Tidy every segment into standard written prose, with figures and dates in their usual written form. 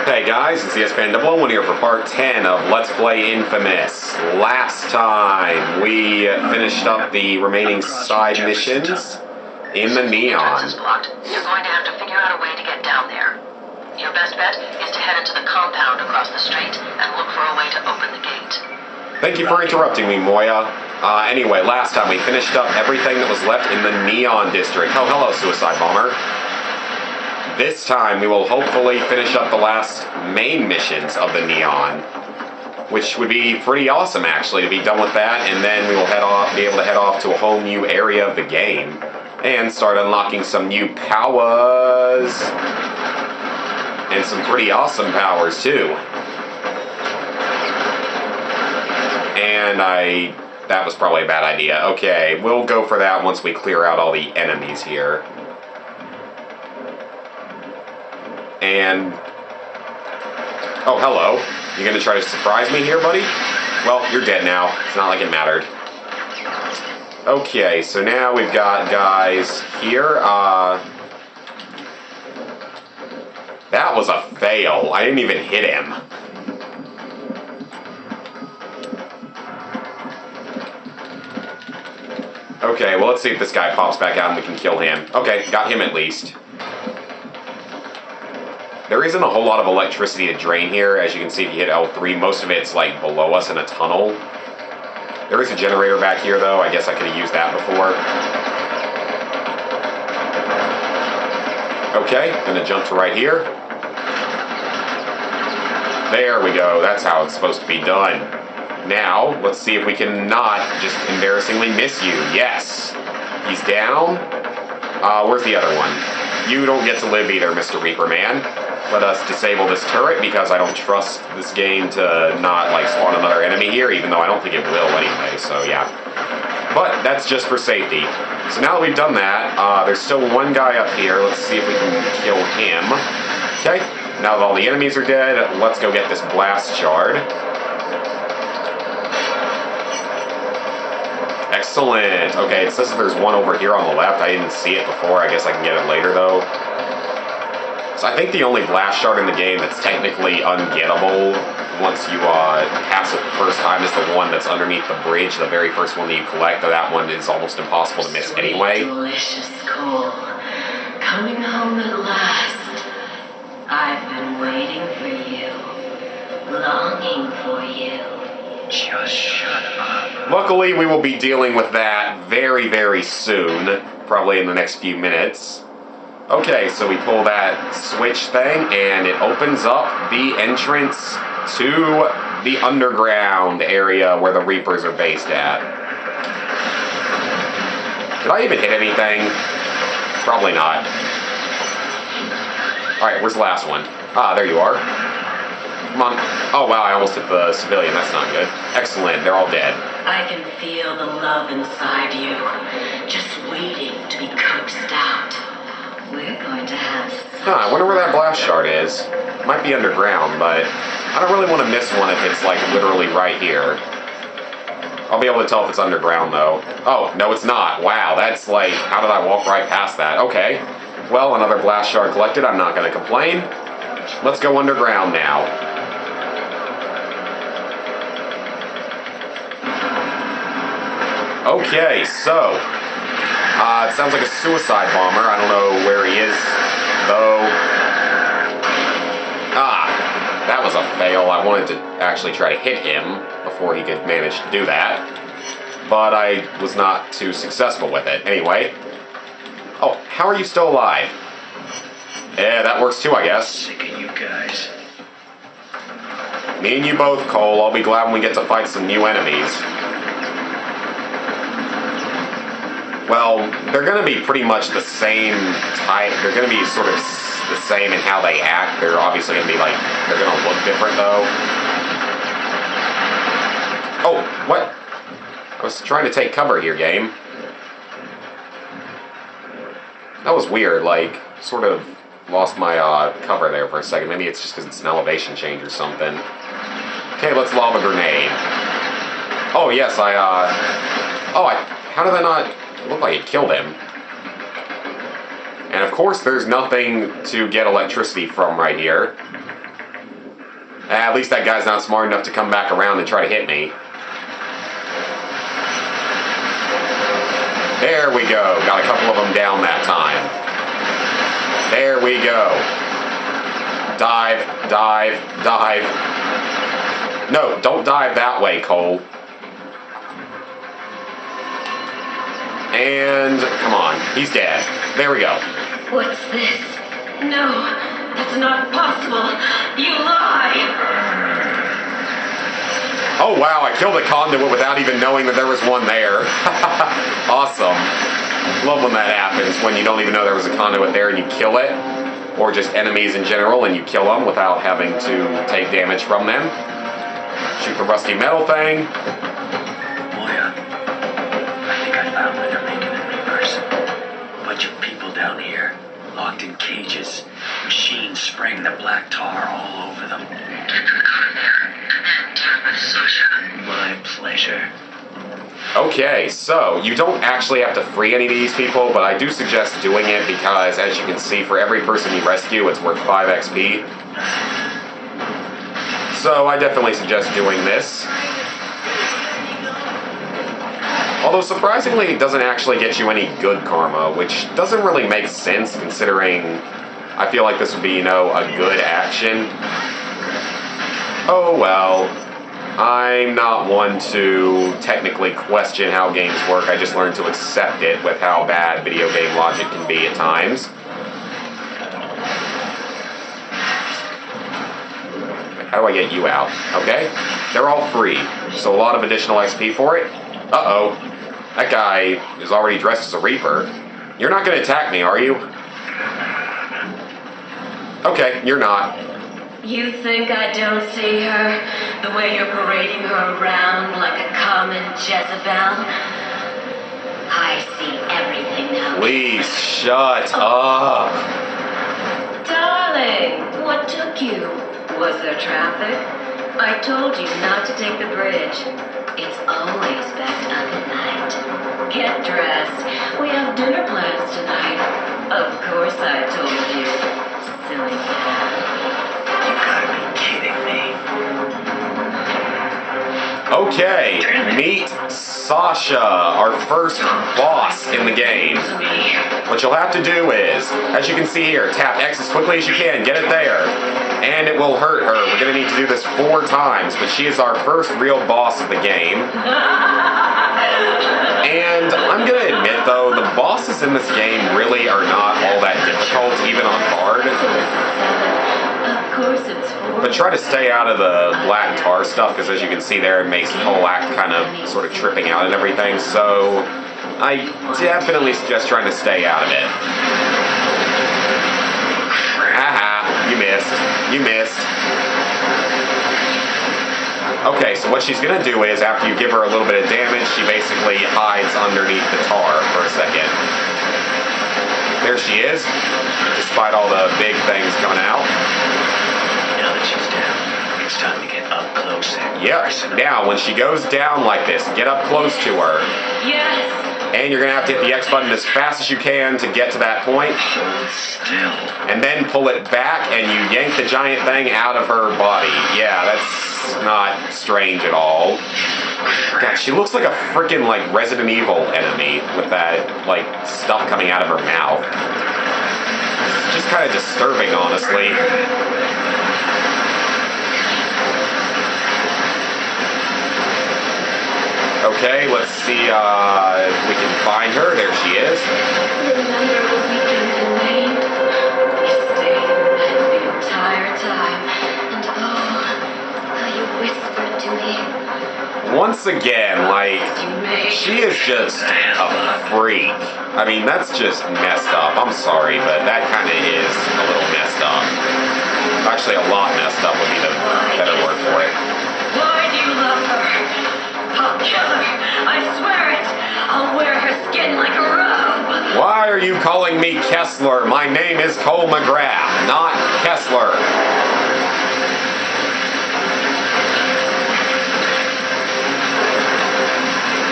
Hey guys, it's ESPN001 here for part 10 of Let's Play InFamous. Last time we finished up the remaining side missions in the neon. Entrance is blocked. You're going to have to figure out a way to get down there. Your best bet is to head into the compound across the street and look for a way to open the gate. Thank you for interrupting me, Moya. Anyway, last time we finished up everything that was left in the neon district. Oh, hello, Suicide Bomber. This time we will hopefully finish up the last main missions of the neon, which would be pretty awesome actually to be done with that, and then we will be able to head off to a whole new area of the game and start unlocking some new powers and some pretty awesome powers too. And that was probably a bad idea. Okay, we'll go for that once we clear out all the enemies here. And, oh, hello. You gonna try to surprise me here, buddy? Well, you're dead now. It's not like it mattered. Okay, so now we've got guys here. That was a fail. I didn't even hit him. Okay, well, let's see if this guy pops back out and we can kill him. Okay, got him at least. There isn't a whole lot of electricity to drain here. As you can see, if you hit L3, most of it's like below us in a tunnel. There is a generator back here though. I guess I could have used that before. Okay, gonna jump to right here. There we go. That's how it's supposed to be done. Now, let's see if we can not just embarrassingly miss you. Yes! He's down. Where's the other one? You don't get to live either, Mr. Reaper Man. Let us disable this turret because I don't trust this game to not like spawn another enemy here, even though I don't think it will anyway, so yeah. But that's just for safety. So now that we've done that, there's still one guy up here. Let's see if we can kill him. Okay, now that all the enemies are dead, let's go get this blast shard. Excellent. Okay, it says there's one over here on the left. I didn't see it before. I guess I can get it later though. So I think the only blast shard in the game that's technically ungettable once you pass it the first time is the one that's underneath the bridge, the very first one that you collect. That one is almost impossible to miss anyway. Delicious Cole. Coming home at last. I've been waiting for you. Longing for you. Just shut up. Luckily, we will be dealing with that very, very soon. Probably in the next few minutes. Okay, so we pull that switch thing, and it opens up the entrance to the underground area where the Reapers are based at. Did I even hit anything? Probably not. Alright, where's the last one? Ah, there you are. Come on. Oh, wow, I almost hit the civilian. That's not good. Excellent, they're all dead. I can feel the love inside you, just waiting to be coaxed out. We're going to have I wonder where that blast shard is. Might be underground, but I don't really want to miss one if it's like literally right here. I'll be able to tell if it's underground though. Oh, no it's not. Wow, that's like, how did I walk right past that? Okay. Well, another blast shard collected. I'm not going to complain. Let's go underground now. Okay, so it sounds like a suicide bomber. I don't know where he is, though. That was a fail. I wanted to actually try to hit him before he could manage to do that. But I was not too successful with it. Anyway. Oh, how are you still alive? Yeah, that works too, I guess. Sick of you guys. Me and you both, Cole. I'll be glad when we get to fight some new enemies. Well, they're going to be pretty much the same type. They're going to be sort of the same in how they act. They're obviously going to be like, they're going to look different though. Oh, what? I was trying to take cover here, game. That was weird, like, sort of lost my cover there for a second. Maybe it's just because it's an elevation change or something. Okay, let's lob a grenade. Oh, yes, how did I not... It looked like it killed him. And of course there's nothing to get electricity from right here. At least that guy's not smart enough to come back around and try to hit me. There we go. Got a couple of them down that time. There we go. Dive, dive, dive. No, don't dive that way, Cole. And, come on, he's dead. There we go. What's this? No, that's not possible. You lie! Oh, wow, I killed a conduit without even knowing that there was one there. Awesome. Love when that happens, when you don't even know there was a conduit there and you kill it. Or just enemies in general and you kill them without having to take damage from them. Shoot the rusty metal thing. Moya, I think I found where they're making it reverse. A bunch of people down here, locked in cages. Machines spraying the black tar all over them. Get them out of there, and then deal with Sasha. My pleasure. Okay, so you don't actually have to free any of these people, but I do suggest doing it because, as you can see, for every person you rescue, it's worth 5 XP. So I definitely suggest doing this. Although surprisingly, it doesn't actually get you any good karma, which doesn't really make sense considering I feel like this would be, you know, a good action. Oh well. I'm not one to technically question how games work. I just learned to accept it with how bad video game logic can be at times. How do I get you out? Okay. They're all free, so a lot of additional XP for it. Uh-oh. That guy is already dressed as a Reaper. You're not going to attack me, are you? Okay, you're not. You think I don't see her? The way you're parading her around like a common Jezebel? I see everything now. Please, shut up. Darling, what took you? Was there traffic? I told you not to take the bridge. It's always best up at night. Get dressed. We have dinner plans tonight. Of course I told you. Silly cat. You gotta be kidding me. Okay, meet Sasha, our first boss in the game. What you'll have to do is, as you can see here, tap X as quickly as you can, get it there, and it will hurt her. We're going to need to do this 4 times, but she is our first real boss of the game. And I'm going to admit, though, the bosses in this game really are not all that difficult, even on hard. Of course it's But try to stay out of the black tar stuff, because as you can see there, it makes the whole act kind of sort of tripping out and everything, so I definitely suggest trying to stay out of it. Haha, you missed. You missed. Okay, so what she's going to do is, after you give her a little bit of damage, she basically hides underneath the tar for a second. There she is, despite all the big things coming out. Now that she's down, it's time to get up close and Yep. Now, when she goes down like this, get up close to her. Yes. And you're going to have to hit the X button as fast as you can to get to that point. hold still. And then pull it back, and you yank the giant thing out of her body. Yeah, that's not strange at all. God, she looks like a freaking, like, Resident Evil enemy with that, like, stuff coming out of her mouth. It's just kind of disturbing, honestly. Okay, let's see if we can find her. There she is. Remember the weekend in Maine? You stayed in bed the entire time. And oh, how you whispered to me. Once again, like, she is just a freak. I mean, that's just messed up. I'm sorry, but that kind of is a little messed up. Actually, a lot messed up would be the better word for it. Why do you love her? I'll kill her. I swear it. I'll wear her skin like a robe. Why are you calling me Kessler? My name is Cole McGrath, not Kessler.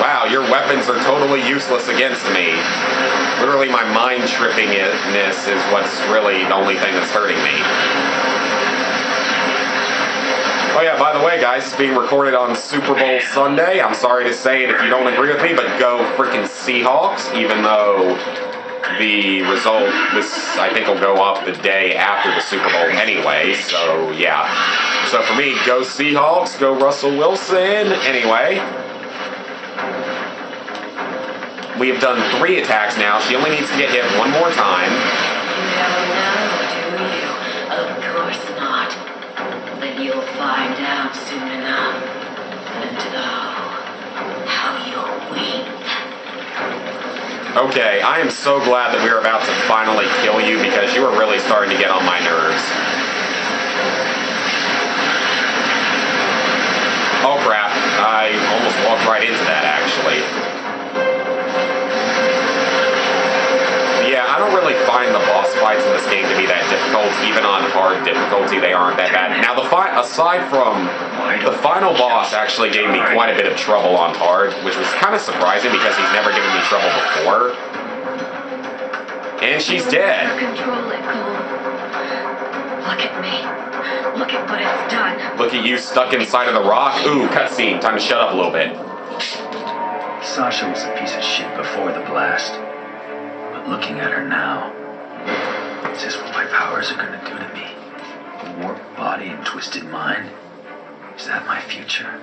Wow, your weapons are totally useless against me. Literally, my mind trippingness is what's really the only thing that's hurting me. Oh yeah, by the way, guys, it's being recorded on Super Bowl Sunday. I'm sorry to say it if you don't agree with me, but go freaking Seahawks, even though the result, this, I think, will go up the day after the Super Bowl anyway, so yeah. So for me, go Seahawks, go Russell Wilson. Anyway, we have done 3 attacks now. She only needs to get hit one more time. No, do you? Of course not. But you'll find out soon enough. And oh, how you'll weep. Okay, I am so glad that we are about to finally kill you because you are really starting to get on my nerves. Oh crap, I almost walked right into that actually. Yeah, I don't really find the boss fights in this game to be that difficult. Even on hard difficulty, they aren't that bad. Now, aside from the final boss actually gave me quite a bit of trouble on hard, which was kind of surprising because he's never given me trouble before. And she's dead. Control it, Cole. Look at me. Look at what it's done. Look at you stuck inside of the rock. Ooh, cutscene. Time to shut up a little bit. Sasha was a piece of shit before the blast. But looking at her now, is this what my powers are gonna do to me? A warped body and twisted mind? Is that my future?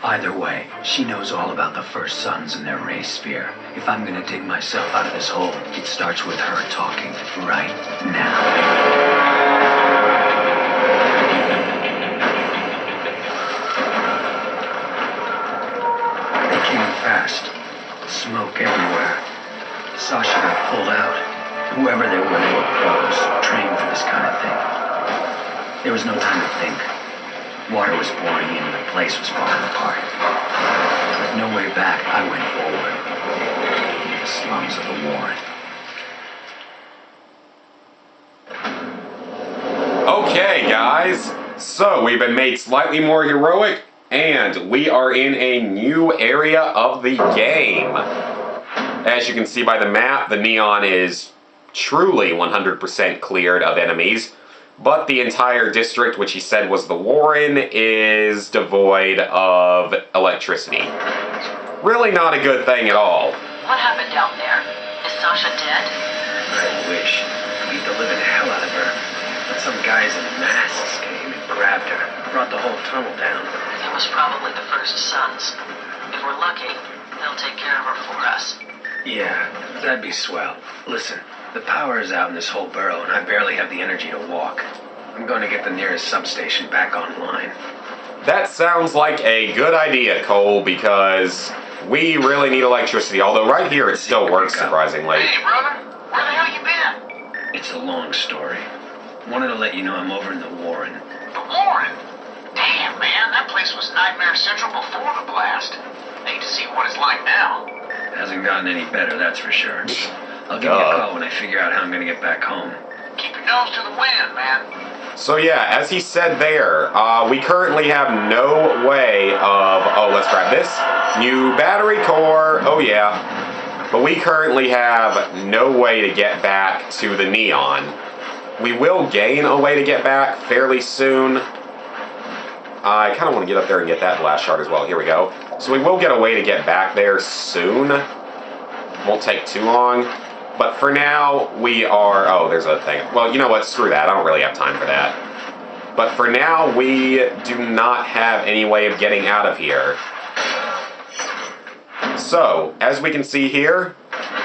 Either way, she knows all about the First Sons and their ray sphere. If I'm gonna dig myself out of this hole, it starts with her talking right now. They came fast. Smoke everywhere. Sasha got pulled out. Whoever they were pros, trained for this kind of thing. There was no time to think. Water was pouring in and the place was falling apart. With no way back, I went forward. Into the slums of the Warren. Okay, guys. So, we've been made slightly more heroic, and we are in a new area of the game. As you can see by the map, the neon is truly 100% cleared of enemies. But the entire district, which he said was the Warren, is devoid of electricity. Really not a good thing at all. What happened down there? Is Sasha dead? I wish. Beat the living hell out of her. But some guys in masks came and grabbed her. Brought the whole tunnel down. It was probably the First Sons. If we're lucky, they'll take care of her for us. Yeah, that'd be swell. Listen. The power is out in this whole burrow, and I barely have the energy to walk. I'm going to get the nearest substation back online. That sounds like a good idea, Cole, because we really need electricity. Although right here it still works, surprisingly. Hey, brother. Where the hell you been? It's a long story. Wanted to let you know I'm over in the Warren. The Warren? Damn, man. That place was Nightmare Central before the blast. Hate to see what it's like now. Hasn't gotten any better, that's for sure. I'll give you a call when I figure out how I'm going to get back home. Keep your nose to the wind, man. So yeah, as he said there, we currently have no way of... Oh, let's grab this. New battery core. Oh yeah. But we currently have no way to get back to the neon. We will gain a way to get back fairly soon. I kind of want to get up there and get that blast shard as well. Here we go. So we will get a way to get back there soon. Won't take too long. But for now, we are... Oh, there's a thing. Well, you know what? Screw that. I don't really have time for that. But for now, we do not have any way of getting out of here. So, as we can see here,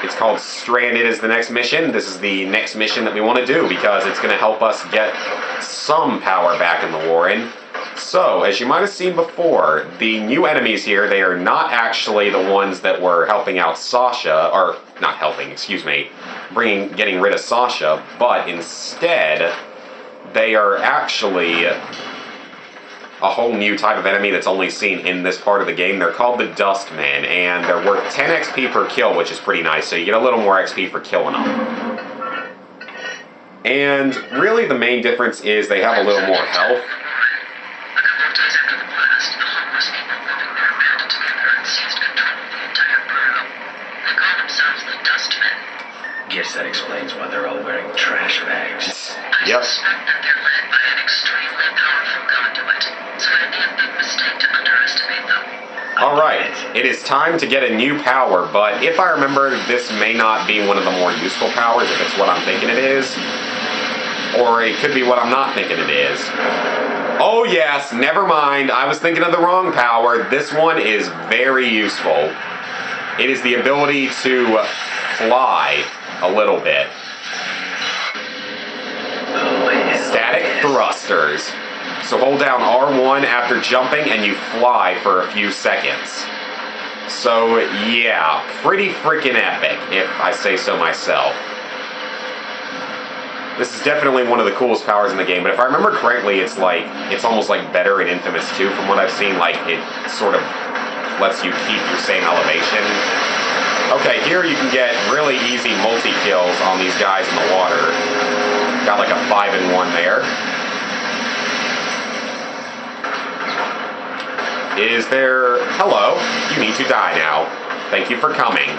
it's called Stranded is the next mission. This is the next mission that we want to do because it's going to help us get some power back in the Warren. So, as you might have seen before, the new enemies here, they are not actually the ones that were helping out Sasha, or not helping, excuse me, getting rid of Sasha, but instead, they are actually a whole new type of enemy that's only seen in this part of the game. They're called the Dustmen, and they're worth 10 XP per kill, which is pretty nice, so you get a little more XP for killing them. And really the main difference is they have a little more health. Guess that explains why they're all wearing trash bags. Yep. I suspect that they're led by an extremely powerful conduit, so it It is time to get a new power, but if I remember, this may not be one of the more useful powers if it's what I'm thinking it is. Or it could be what I'm not thinking it is. Oh yes, never mind. I was thinking of the wrong power. This one is very useful. It is the ability to fly a little bit. Static thrusters. So hold down R1 after jumping and you fly for a few seconds. So yeah, pretty freaking epic, if I say so myself. This is definitely one of the coolest powers in the game, but if I remember correctly, it's almost like better in InFamous 2 from what I've seen. Like, it sort of lets you keep your same elevation. Okay, here you can get really easy multi-kills on these guys in the water. Got like a 5-in-1 there. Is there... Hello, you need to die now. Thank you for coming.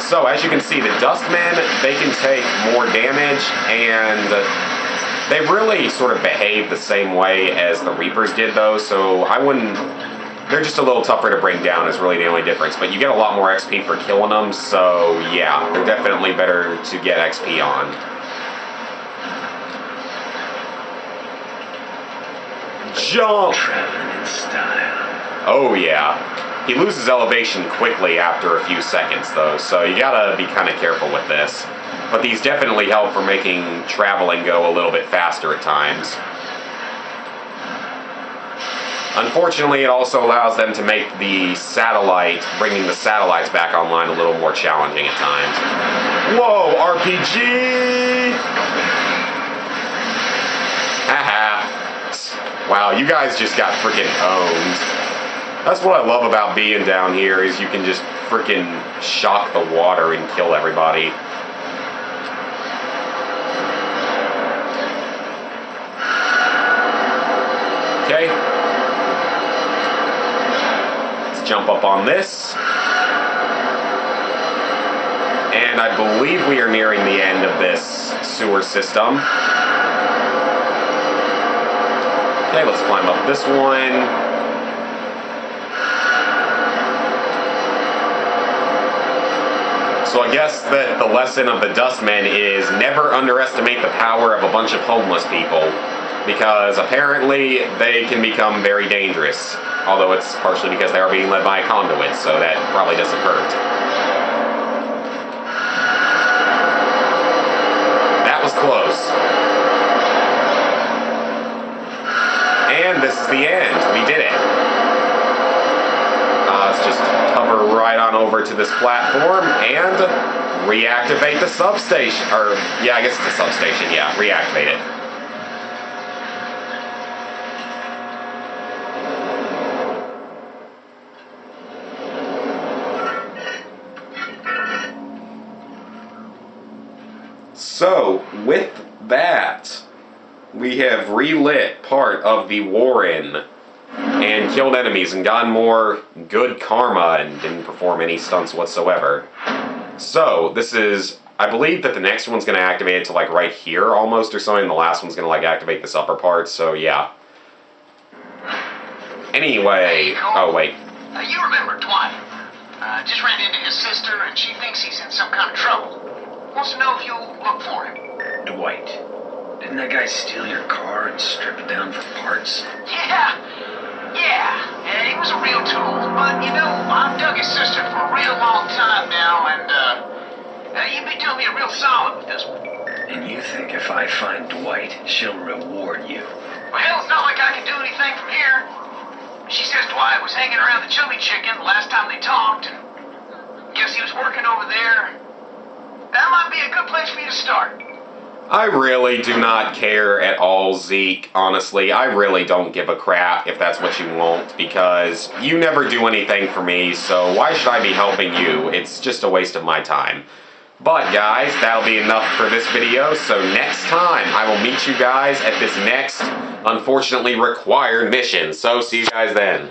So, as you can see, the Dustmen, they can take more damage, and they really sort of behave the same way as the Reapers did, though, so I wouldn't... They're just a little tougher to bring down is really the only difference, but you get a lot more XP for killing them, so yeah, they're definitely better to get XP on. Jump! Traveling in style. Oh yeah. He loses elevation quickly after a few seconds, though, so you gotta be kind of careful with this. But these definitely help for making traveling go a little bit faster at times. Unfortunately, it also allows them to make the satellite, bringing the satellites back online a little more challenging at times. Whoa, RPG! Haha. Wow, you guys just got freaking owned. That's what I love about being down here, is you can just freaking shock the water and kill everybody. Okay. Let's jump up on this. And I believe we are nearing the end of this sewer system. Okay, let's climb up this one. So I guess that the lesson of the Dustmen is never underestimate the power of a bunch of homeless people, because apparently they can become very dangerous, although it's partially because they are being led by a conduit, so that probably doesn't hurt. That was close. And this is the end. We did it. Let's just hover right on over to this platform and reactivate the substation. Or, yeah, I guess it's a substation. Yeah, reactivate it. So, with that, we have relit part of the Warren and killed enemies and gotten more good karma and didn't perform any stunts whatsoever. So, this is... I believe that the next one's going to activate it to, like, right here almost or something. The last one's going to, like, activate this upper part, so yeah. Anyway... Oh, wait. You remember Dwight. Just ran into his sister, and she thinks he's in some kind of trouble. Wants to know if you'll look for him. Dwight. Didn't that guy steal your car and strip it down for parts? Yeah, he was a real tool. But, you know, I've dug his sister for a real long time now, and you've been doing me a real solid with this one. And you think if I find Dwight, she'll reward you? Well, it's not like I can do anything from here. She says Dwight was hanging around the Chubby Chicken the last time they talked, and guess he was working over there. That might be a good place for you to start. I really do not care at all, Zeke, honestly. I really don't give a crap if that's what you want, because you never do anything for me, so why should I be helping you? It's just a waste of my time. But, guys, that'll be enough for this video, so next time I will meet you guys at this next, unfortunately required mission. So, see you guys then.